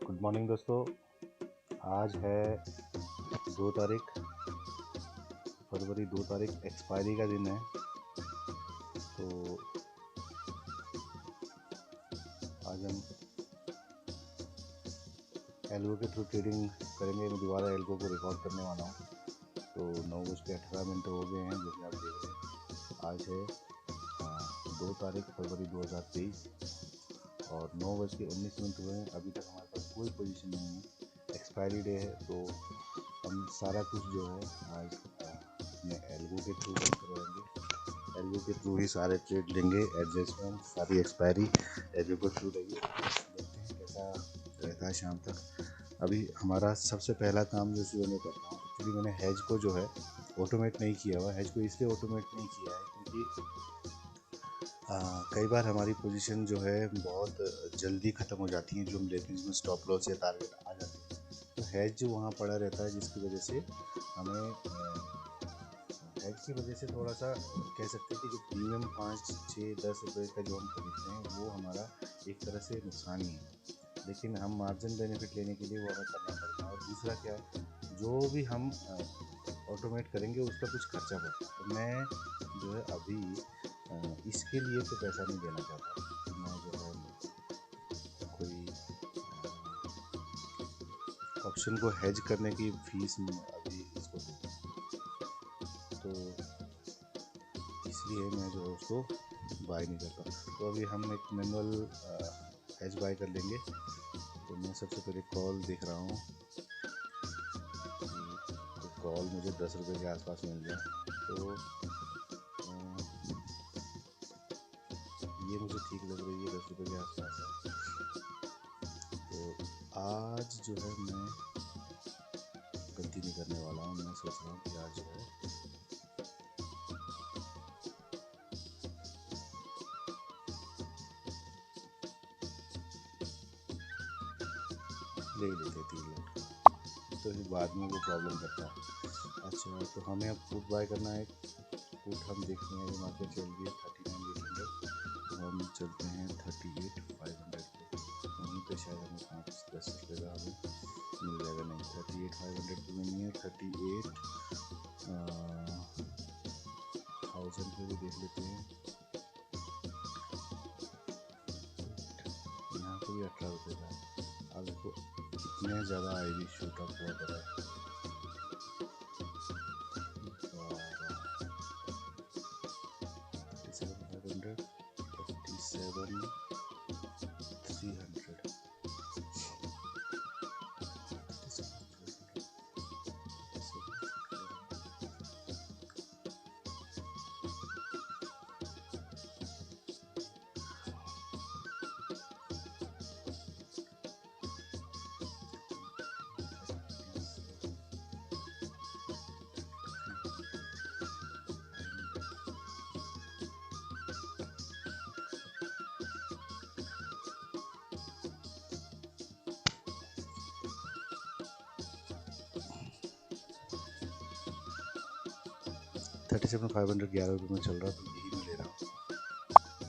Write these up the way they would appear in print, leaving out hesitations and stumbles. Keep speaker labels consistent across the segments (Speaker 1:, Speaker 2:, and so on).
Speaker 1: Good morning दोस्तों। आज है 2 तारीख फरवरी 2 तारीख एक्सपायरी का दिन है। तो आज हम एल्गो के थ्रू ट्रेडिंग करेंगे। मैं दोबारा एल्गो को रिकॉर्ड करने वाला हूँ। तो 9:18 हो गए हैं जैसे आप देख रहे हैं। आज है 2 तारीख फरवरी 2023 और 9:19 हुए हैं। अभी तक हमारे पास कोई पोजीशन नहीं है, एक्सपायरी डे है। तो हम सारा कुछ जो है आज अपने एल्गो के थ्रू करवाएंगे। एल्गो के थ्रू ही सारे ट्रेड लेंगे, एडजस्टमेंट सारी एक्सपायरी एल्गो के थ्रू लेंगे। देखते हैं कैसा रहता है शाम तक। अभी हमारा सबसे पहला काम जो सुबह में करता हूँ, एक्चुअली मैंने हेज को जो है ऑटोमेट नहीं किया हुआ। हेज को इसलिए ऑटोमेट नहीं किया है क्योंकि कई बार हमारी पोजीशन जो है बहुत जल्दी ख़त्म हो जाती है, जो हम लेते हैं जिसमें स्टॉप लॉस या टारगेट आ जाते हैं। तो हेज जो वहाँ पड़ा रहता है, जिसकी वजह से हमें हेज की वजह से थोड़ा सा कह सकते हैं कि जो प्रीमियम 5, 6, 10 रुपये का जो हम खरीदते हैं वो हमारा एक तरह से नुकसान ही है। लेकिन हम मार्जिन बेनिफिट लेने के लिए वो हमें करना पड़ता है। और दूसरा क्या है, जो भी हम ऑटोमेट करेंगे उसका कुछ खर्चा पड़ता है। तो मैं जो है अभी इसके लिए तो पैसा नहीं देना चाहता। मैं जो है कोई ऑप्शन को हेज करने की फीस अभी इसको दूँ, तो इसलिए मैं जो है उसको बाय नहीं करता। तो अभी हम एक मैनुअल हेज बाय कर लेंगे। तो मैं सबसे पहले कॉल देख रहा हूँ, तो कॉल मुझे 10 रुपये के आसपास मिल गया। तो ये मुझे ठीक लग रही है, 10 रुपये के आसपास है। तो आज जो है मैं गलती नहीं करने वाला हूँ। मैं सोच रहा हूँ कि आज जो है ले ही लेते 3 लोग, तो फिर बाद में वो प्रॉब्लम करता है। अच्छा, तो हमें अब पुट बाय करना है। पुट हम देखते हैं, मार्केट चल रही है 39,800। तो हम चलते हैं 38,500 पे। वहीं पे शायद हमें 5-10 रुपये का हमें मिल जाएगा। नहीं, 38,500 पे नहीं है, 38,000 पे भी देख लेते हैं। यहाँ पे भी 18 रुपये का है। अब देखो इतने ज़्यादा आई भी शूट अप हुआ करा है। 37,500, 37,300। $37,500 11 रुपये में चल रहा, तो यही मैं ले रहा हूँ।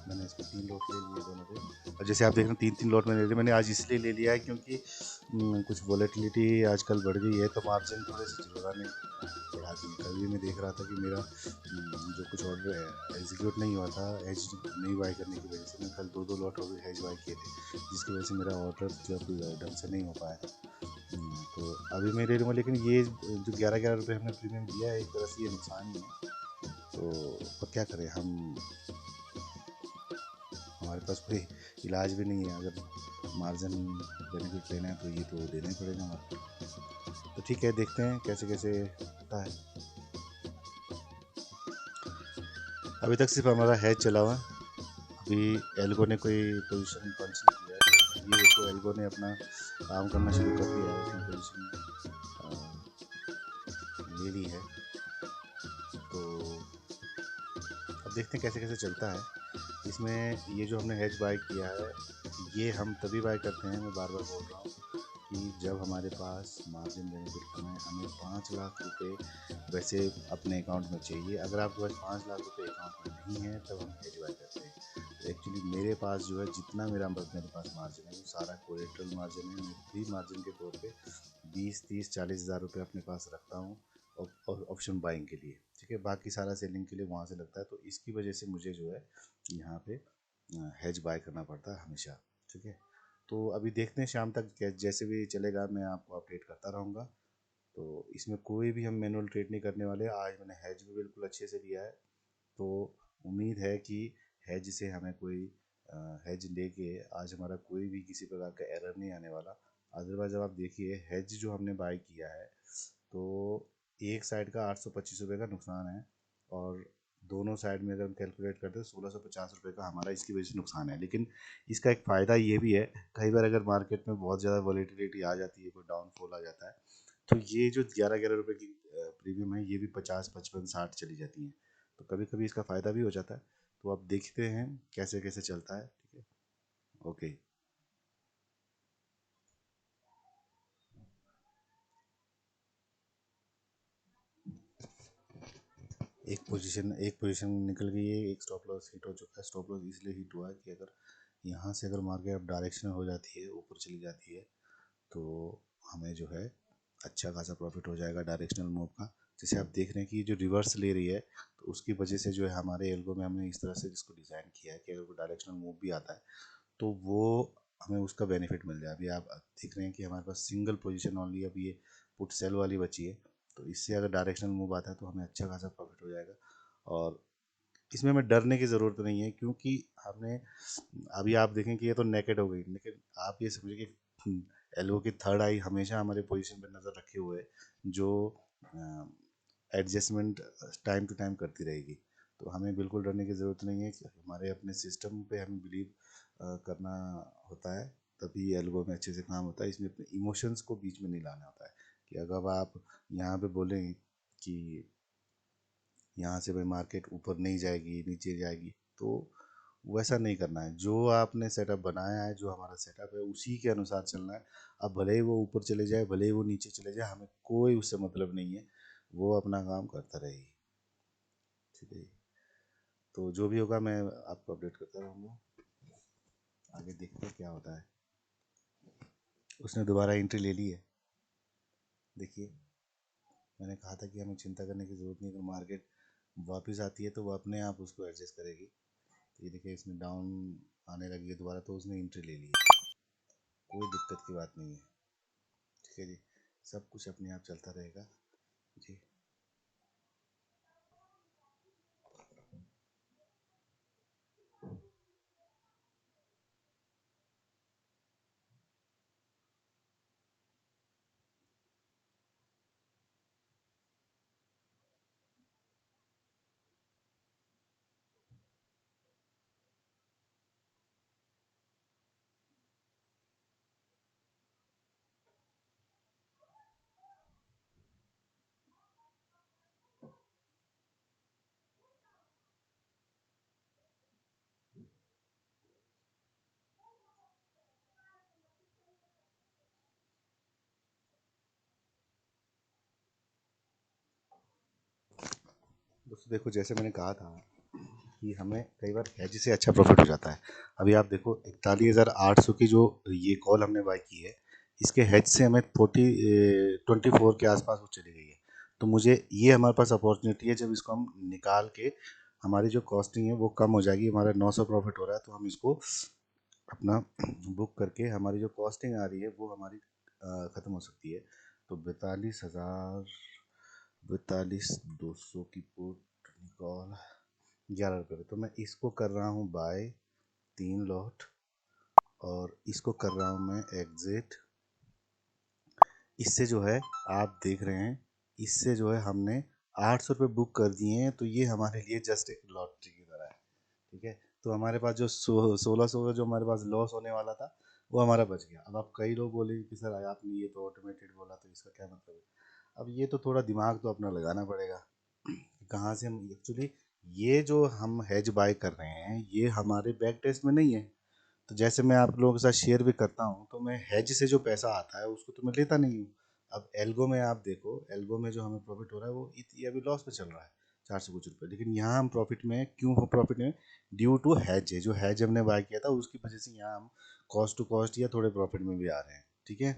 Speaker 1: मैंने इसमें 3 लॉट ले लिए दोनों पे। और जैसे आप देख रहे हैं 3-3 लॉट मैंने ले लिए। मैंने आज इसलिए ले लिया है क्योंकि कुछ वॉलेटिलिटी आजकल बढ़ गई है, तो मार्जिन थोड़े से ज़्यादा ने बढ़ा दी। कल भी मैं देख रहा था कि मेरा जो कुछ ऑर्डर एग्जीक्यूट नहीं हुआ था हेज नहीं बाय करने की वजह से, मैं कल 2-2 लॉट और हेज बाय किए थे, जिसकी वजह से मेरा ऑर्डर जो ढंग से नहीं हो पाया था। तो अभी मैं ले लूँगा, लेकिन ये जो 11-11 रुपये हमने प्रीमियम दिया है, एक तरह से ये नुकसान ही है। तो अब क्या करें, हमारे पास कोई इलाज भी नहीं है। अगर मार्जिन बेनिफिट लेना है तो ये तो देना ही पड़ेगा हमारे। तो ठीक है, देखते हैं कैसे कैसे होता है। अभी तक सिर्फ हमारा हैज चला हुआ है। अभी एल्गो ने कोई पोजीशन पंच नहीं किया है। ये देखो एल्गो ने अपना काम करना शुरू कर दिया है, अपनी पोजीशन ले ली है। तो अब देखते हैं कैसे कैसे चलता है। इसमें ये जो हमने हेज बाय किया है, ये हम तभी बाय करते हैं, मैं बार बार बोल रहा हूँ, कि जब हमारे पास मार्जिन बेनिफिट हमें 5 लाख रुपए वैसे अपने अकाउंट में चाहिए। अगर आपके पास 5 लाख रुपए अकाउंट में नहीं है, तब हम हेज बाय करते हैं। एक्चुअली मेरे पास जो है जितना मेरे पास मार्जिन है वो सारा कोलेट्रल मार्जिन है। मैं फ्री मार्जिन के तौर पे 20, 30, 40 हज़ार रुपये अपने पास रखता हूँ और ऑप्शन बाइंग के लिए, ठीक है। बाकी सारा सेलिंग के लिए वहाँ से लगता है, तो इसकी वजह से मुझे जो है यहाँ पे हेज बाय करना पड़ता है हमेशा, ठीक है। तो अभी देखते हैं शाम तक जैसे भी चलेगा मैं आपको अपडेट करता रहूँगा। तो इसमें कोई भी हम मैनुअल ट्रेड नहीं करने वाले। आज मैंने हेज भी बिल्कुल अच्छे से लिया है, तो उम्मीद है कि हेज से हमें कोई हेज लेके आज हमारा कोई भी किसी प्रकार का एरर नहीं आने वाला। अदरवाइज जब आप देखिए हेज जो हमने बाय किया है, तो एक साइड का 825 रुपये का नुकसान है, और दोनों साइड में अगर हम कैलकुलेट करते हैं 1650 रुपये का हमारा इसकी वजह से नुकसान है। लेकिन इसका एक फ़ायदा ये भी है, कई बार अगर मार्केट में बहुत ज़्यादा वॉलेटिलिटी आ जाती है, कोई डाउनफॉल आ जाता है, तो ये जो 11-11 रुपये की प्रीमियम है ये भी 50, 55, 60 चली जाती हैं। तो कभी कभी इसका फ़ायदा भी हो जाता है। तो आप देखते हैं कैसे कैसे चलता है, ठीक है। ओके। एक पोजीशन निकल गई है, एक स्टॉप लॉस हिट हो चुका है। स्टॉप लॉस इसलिए हिट हुआ है कि अगर यहाँ से अगर मार्केट अब डायरेक्शनल हो जाती है, ऊपर चली जाती है, तो हमें जो है अच्छा खासा प्रॉफिट हो जाएगा डायरेक्शनल मूव का। जैसे आप देख रहे हैं कि जो रिवर्स ले रही है, तो उसकी वजह से जो है हमारे एल्गो में हमने इस तरह से इसको डिज़ाइन किया है कि अगर कोई डायरेक्शनल मूव भी आता है तो वो हमें उसका बेनिफिट मिल जाए। अभी आप देख रहे हैं कि हमारे पास सिंगल पोजीशन ओनली अब ये पुट सेल वाली बची है, तो इससे अगर डायरेक्शनल मूव आता है तो हमें अच्छा खासा प्रॉफिट हो जाएगा। और इसमें हमें डरने की ज़रूरत नहीं है, क्योंकि हमने अभी आप देखें कि ये तो नेकेड हो गई, लेकिन आप ये समझिए कि एल्बो की थर्ड आई हमेशा हमारे पोजीशन पर नज़र रखे हुए है, जो एडजस्टमेंट टाइम टू टाइम करती रहेगी। तो हमें बिल्कुल डरने की ज़रूरत नहीं है कि हमारे अपने सिस्टम पे हमें बिलीव करना होता है, तभी एल्गो में अच्छे से काम होता है। इसमें अपने इमोशंस को बीच में नहीं लाना होता है कि अगर आप यहाँ पे बोलें कि यहाँ से भाई मार्केट ऊपर नहीं जाएगी, नीचे जाएगी, तो वैसा नहीं करना है। जो आपने सेटअप बनाया है, जो हमारा सेटअप है, उसी के अनुसार चलना है। अब भले ही वो ऊपर चले जाए, भले ही वो नीचे चले जाए, हमें कोई उससे मतलब नहीं है। वो अपना काम करता रहेगी, ठीक है। तो जो भी होगा मैं आपको अपडेट करता रहूँगा। आगे देखते हैं क्या होता है। उसने दोबारा एंट्री ले ली है, देखिए। मैंने कहा था कि हमें चिंता करने की ज़रूरत नहीं, अगर मार्केट वापस आती है तो वो अपने आप उसको एडजस्ट करेगी। तो ये देखिए इसमें डाउन आने लगी है दोबारा, तो उसने एंट्री ले ली है। कोई दिक्कत की बात नहीं है, ठीक है जी। सब कुछ अपने आप चलता रहेगा जी। दोस्तों देखो, जैसे मैंने कहा था कि हमें कई बार हेज से अच्छा प्रॉफिट हो जाता है। अभी आप देखो 41,800 की जो ये कॉल हमने बाई की है, इसके हेज से हमें 24 के आसपास वो चली गई है। तो मुझे ये हमारे पास अपॉर्चुनिटी है, जब इसको हम निकाल के हमारी जो कॉस्टिंग है वो कम हो जाएगी। हमारा 900 प्रॉफिट हो रहा है, तो हम इसको अपना बुक करके हमारी जो कॉस्टिंग आ रही है वो हमारी ख़त्म हो सकती है। तो 42,200 की पुट निकॉल 11 रुपये, तो मैं इसको कर रहा हूँ बाय 3 लॉट, और इसको कर रहा हूँ मैं एग्जिट। इससे जो है आप देख रहे हैं, इससे जो है हमने 800 रुपये बुक कर दिए हैं, तो ये हमारे लिए जस्ट एक लॉटरी की तरह है, ठीक है। तो हमारे पास जो 1600 का जो हमारे पास लॉस होने वाला था वो हमारा बच गया। अब आप कई लोग बोलेंगे कि सर आपने ये तो ऑटोमेटेड बोला, तो इसका क्या मतलब है। अब ये तो थोड़ा दिमाग तो अपना लगाना पड़ेगा कि कहाँ से हम एक्चुअली ये जो हम हेज बाय कर रहे हैं ये हमारे बैक टेस्ट में नहीं है। तो जैसे मैं आप लोगों के साथ शेयर भी करता हूँ, तो मैं हेज से जो पैसा आता है उसको तो मैं लेता नहीं हूँ। अब एल्गो में आप देखो, एल्गो में जो हमें प्रॉफिट हो रहा है वो ये अभी लॉस पे चल रहा है। 400 कुछ रुपये। लेकिन यहाँ हम प्रॉफिट में क्यों हो, प्रॉफिट में ड्यू टू हैज है, जो हैज हमने बाय किया था उसकी वजह से यहाँ हम कॉस्ट टू कॉस्ट या थोड़े प्रॉफिट में भी आ रहे हैं। ठीक है,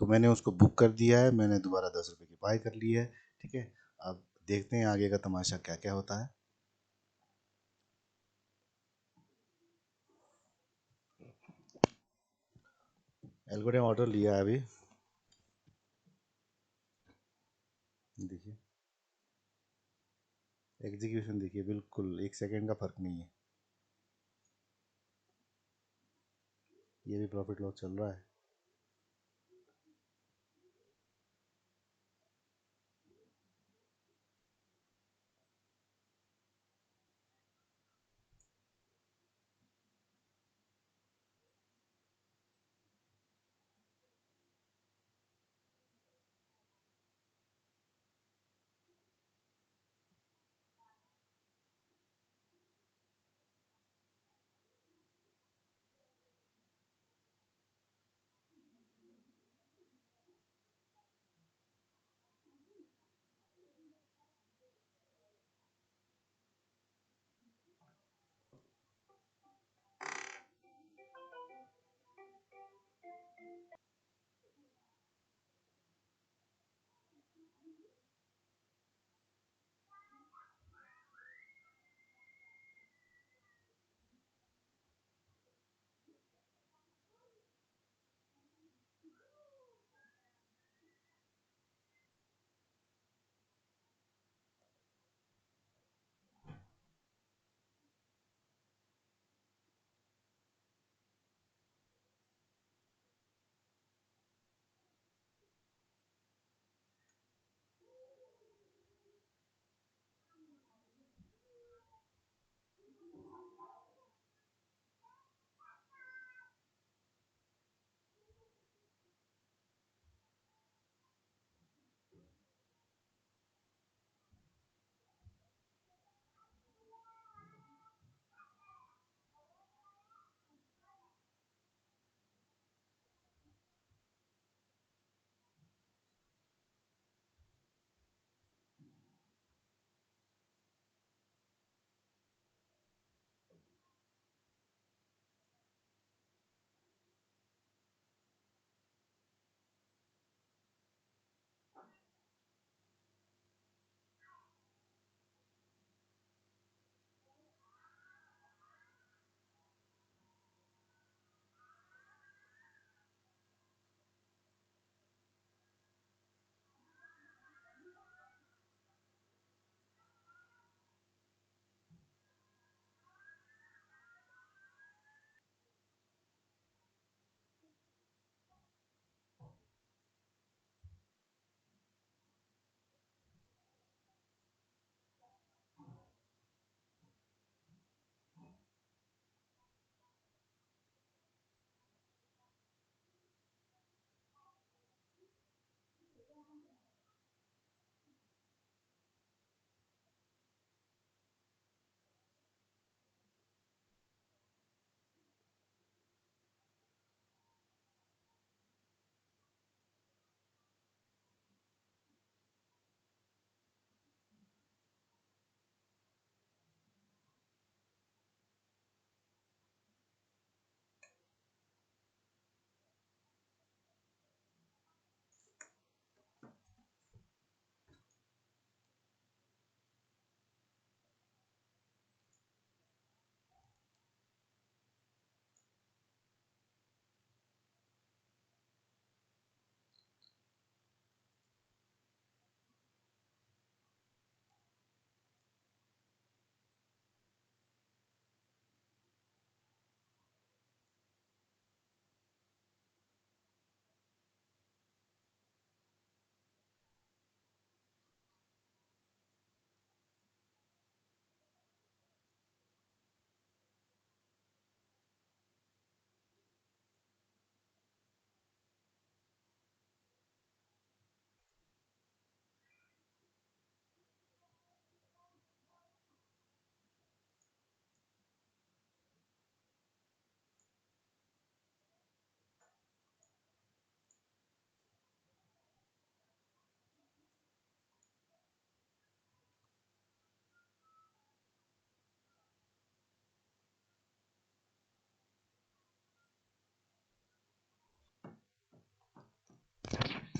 Speaker 1: तो मैंने उसको बुक कर दिया है, मैंने दोबारा 10 रुपये की बाय कर ली है। ठीक है, अब देखते हैं आगे का तमाशा क्या क्या होता है। एल्गोरिथम ऑर्डर लिया है अभी, देखिए एग्जीक्यूशन देखिए, बिल्कुल 1 सेकेंड का फर्क नहीं है। ये भी प्रॉफिट लॉस चल रहा है।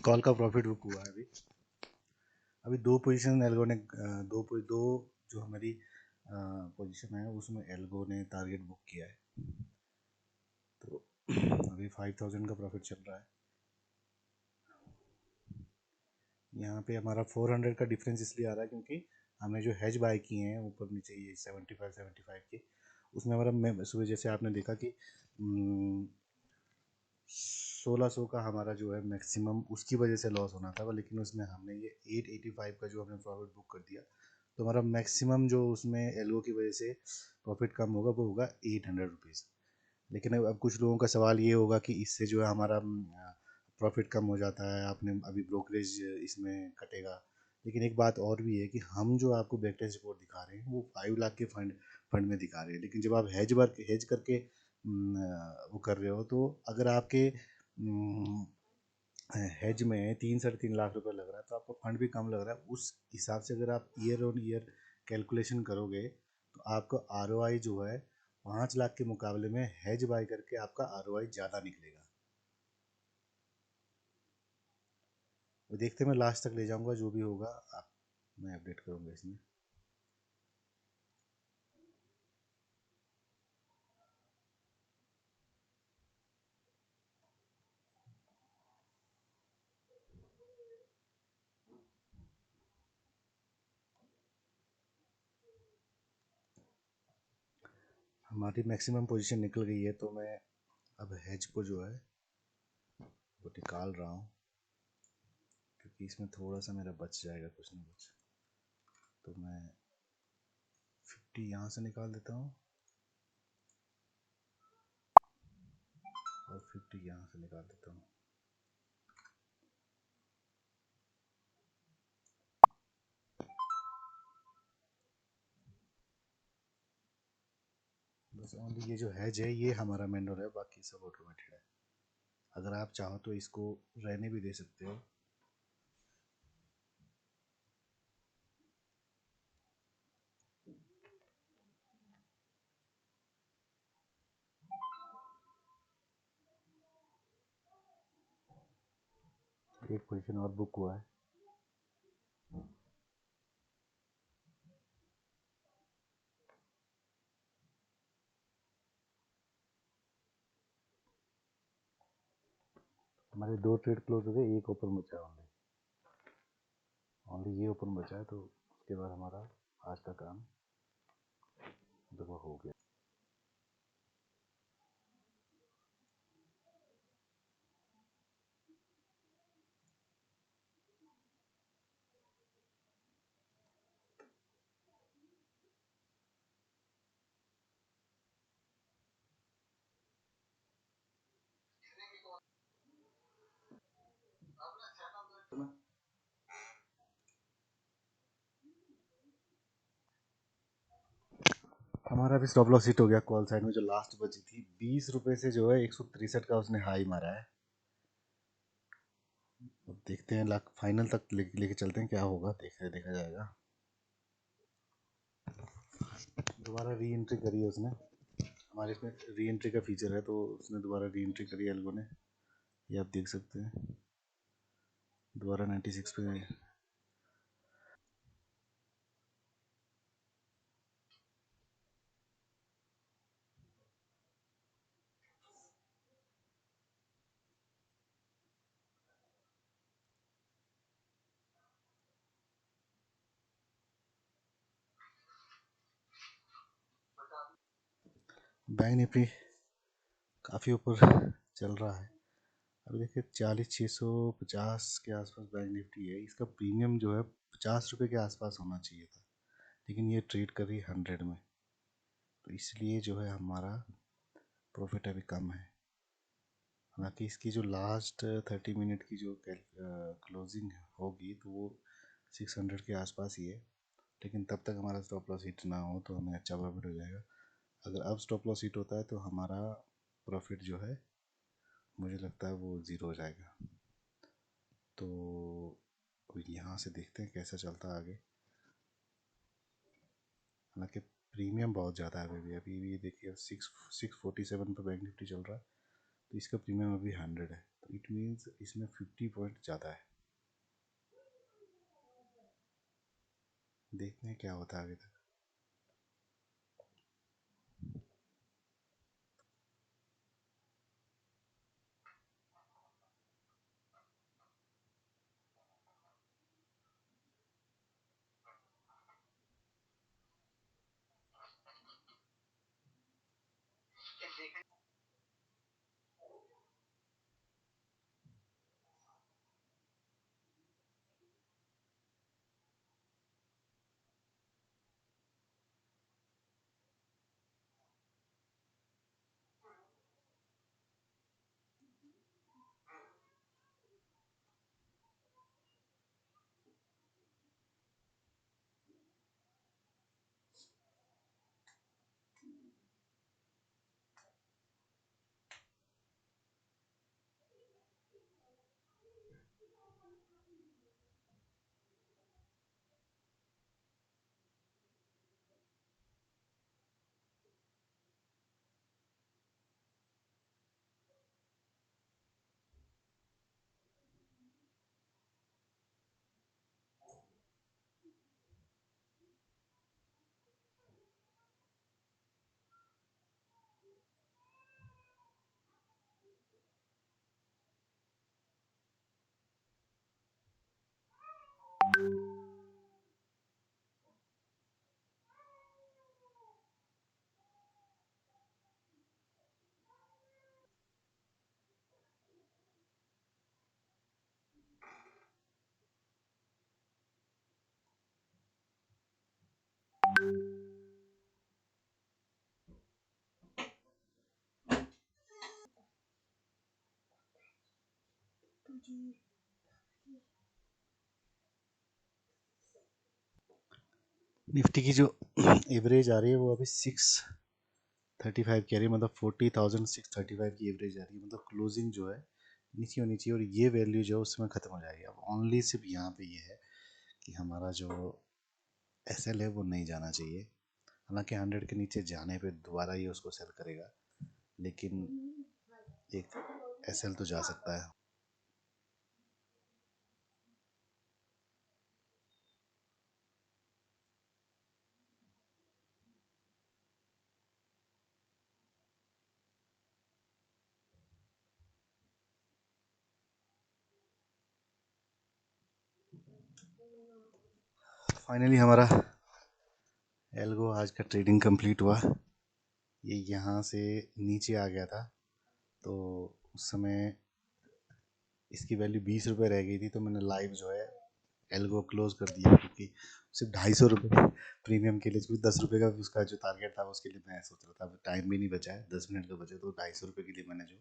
Speaker 1: कॉल का प्रॉफिट बुक हुआ है अभी। अभी दो पोजीशन एल्गो ने दो जो हमारी पोजीशन है उसमें एल्गो ने टारगेट बुक किया है। तो अभी 5000 का प्रॉफिट चल रहा है। यहाँ पे हमारा 400 का डिफरेंस इसलिए आ रहा है क्योंकि हमने जो हेज बाय किए हैं ऊपर नीचे ये 75 के, उसमें हमारा सुबह जैसे आपने देखा कि 1600 का हमारा जो है मैक्सिमम उसकी वजह से लॉस होना था, लेकिन उसमें हमने ये 885 का जो हमने प्रॉफिट बुक कर दिया, तो हमारा मैक्सिमम जो उसमें एलओ की वजह से प्रॉफिट कम होगा वो होगा 800 रुपीज़। लेकिन अब कुछ लोगों का सवाल ये होगा कि इससे जो है हमारा प्रॉफिट कम हो जाता है, आपने अभी ब्रोकरेज इसमें कटेगा। लेकिन एक बात और भी है कि हम जो आपको बैक टेस्ट रिपोर्ट दिखा रहे हैं वो 5 लाख के फंड में दिखा रहे हैं, लेकिन जब आप हेज करके वो कर रहे हो, तो अगर आपके हेज में 3-3.5 लाख रुपए लग रहा है तो आपका फंड भी कम लग रहा है। उस हिसाब से अगर आप ईयर ऑन ईयर कैलकुलेशन करोगे तो आपका आर जो है 5 लाख के मुकाबले में हेज बाय करके आपका आर ज़्यादा निकलेगा। वो देखते मैं लास्ट तक ले जाऊंगा, जो भी होगा आप मैं अपडेट करूंगा इसमें। हमारी मैक्सिमम पोजीशन निकल गई है, तो मैं अब हेज को जो है वो निकाल रहा हूँ, क्योंकि इसमें थोड़ा सा मेरा बच जाएगा कुछ ना कुछ। तो मैं 50 यहाँ से निकाल देता हूँ और 50 यहाँ से निकाल देता हूँ। बस ओनली ये जो हैज है ये हमारा मैनुअल है, बाकी सब ऑटोमेटेड है। अगर आप चाहो तो इसको रहने भी दे सकते हो। एक पोजीशन और बुक हुआ है। हमारे 2 ट्रेड क्लोज हो गए, एक ओपन बचा है ओनली। ओनली ये ओपन बचा है, तो उसके बाद हमारा आज का काम देखो हो गया। हमारा भी स्टॉप लॉस हिट हो गया। कॉल साइड में जो लास्ट बची थी 20 रुपए से जो है 163 का उसने हाई मारा है। अब देखते हैं लाख फाइनल तक लेके चलते हैं, क्या होगा देखा जाएगा। दोबारा री एंट्री करी है उसने। हमारे इसमें री एंट्री का फीचर है, तो उसने दोबारा री एंट्री करी है एल्गो ने, ये आप देख सकते हैं। दोबारा 96 पे। बैंक निफ्टी काफ़ी ऊपर चल रहा है। अभी देखिए 40,650 के आसपास बैंक निफ्टी है। इसका प्रीमियम जो है 50 रुपये के आसपास होना चाहिए था, लेकिन ये ट्रेड कर रही 100 में, तो इसलिए जो है हमारा प्रॉफिट अभी कम है। हालांकि इसकी जो लास्ट 30 मिनट की जो क्लोजिंग होगी तो वो 600 के आसपास ही है, लेकिन तब तक हमारा स्टॉप लॉस हिट ना हो तो हमें अच्छा प्रॉफिट हो जाएगा। अगर अब स्टॉप लॉस हिट होता है तो हमारा प्रॉफिट जो है मुझे लगता है वो ज़ीरो हो जाएगा। तो यहाँ से देखते हैं कैसा चलता है आगे। हालांकि प्रीमियम बहुत ज़्यादा है अभी अभी भी देखिए 647 पर बैंक निफ्टी चल रहा है, तो इसका प्रीमियम अभी 100 है। तो इट मीन्स इसमें 50 पॉइंट ज़्यादा है। देखते हैं क्या होता है आगे तक। निफ्टी की जो एवरेज आ रही है वो अभी 635 की आ रही है, मतलब 40,635 की एवरेज आ रही है। मतलब क्लोजिंग जो है नीचे होनी चाहिए, और ये वैल्यू जो है उसमें ख़त्म हो जाएगी। अब ओनली सिर्फ यहाँ पे ये है कि हमारा जो एसएल है वो नहीं जाना चाहिए। हालांकि 100 के नीचे जाने पे दोबारा ये उसको सेल करेगा, लेकिन एक एसएल तो जा सकता है। फाइनली हमारा एल्गो आज का ट्रेडिंग कंप्लीट हुआ। ये यहाँ से नीचे आ गया था, तो उस समय इसकी वैल्यू 20 रुपये रह गई थी, तो मैंने लाइव जो है एल्गो क्लोज कर दिया, क्योंकि सिर्फ 250 रुपये प्रीमियम के लिए, क्योंकि 10 रुपये का उसका जो टारगेट था उसके लिए मैं सोच रहा था। टाइम भी नहीं बचा है, 10 मिनट का बचे, तो 250 रुपये के लिए मैंने जो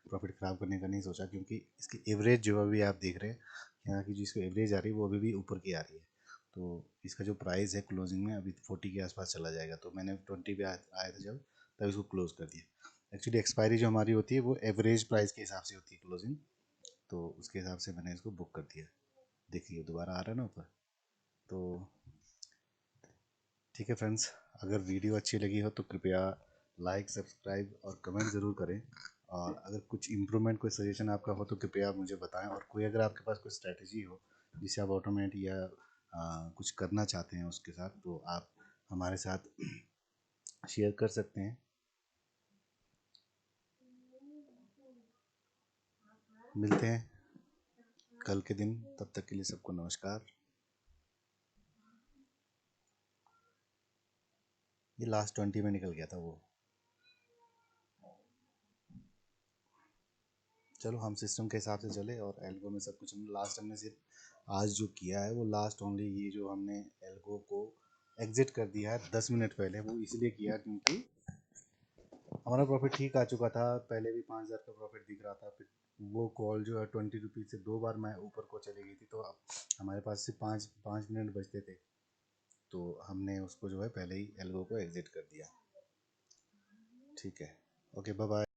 Speaker 1: प्रॉफिट ख़राब करने का नहीं सोचा, क्योंकि इसकी एवरेज जो अभी आप देख रहे हैं यहाँ की, जिसको एवरेज आ रही है वो अभी भी ऊपर की आ रही है। तो इसका जो प्राइस है क्लोजिंग में अभी 40 के आसपास चला जाएगा, तो मैंने 20 पे आया था जब, तब इसको क्लोज कर दिया। एक्चुअली एक्सपायरी जो हमारी होती है वो एवरेज प्राइस के हिसाब से होती है क्लोजिंग, तो उसके हिसाब से मैंने इसको बुक कर दिया। देखिए दोबारा आ रहा है ना ऊपर। तो ठीक है फ्रेंड्स, अगर वीडियो अच्छी लगी हो तो कृपया लाइक, सब्सक्राइब और कमेंट ज़रूर करें। और अगर कुछ इम्प्रूवमेंट, कोई सजेशन आपका हो तो कृपया मुझे बताएं। और कोई अगर आपके पास कोई स्ट्रैटेजी हो जिसे आप ऑटोमेट या कुछ करना चाहते हैं उसके साथ, तो आप हमारे साथ शेयर कर सकते हैं। मिलते हैं कल के दिन, तब तक के लिए सबको नमस्कार। ये लास्ट 20 में निकल गया था वो। चलो हम सिस्टम के हिसाब से चले, और एल्गो में सब कुछ हमने लास्ट, हमने सिर्फ आज जो किया है वो लास्ट ओनली ये जो हमने एल्गो को एग्जिट कर दिया है 10 मिनट पहले, वो इसलिए किया क्योंकि हमारा प्रॉफिट ठीक आ चुका था। पहले भी 5,000 का प्रॉफिट दिख रहा था, फिर वो कॉल जो है 20 रुपीज़ से 2 बार मैं ऊपर को चली गई थी, तो अब हमारे पास सिर्फ पाँच पाँच मिनट बचते थे, तो हमने उसको जो है पहले ही एल्गो को एग्जिट कर दिया। ठीक है, ओके, बाय बाय।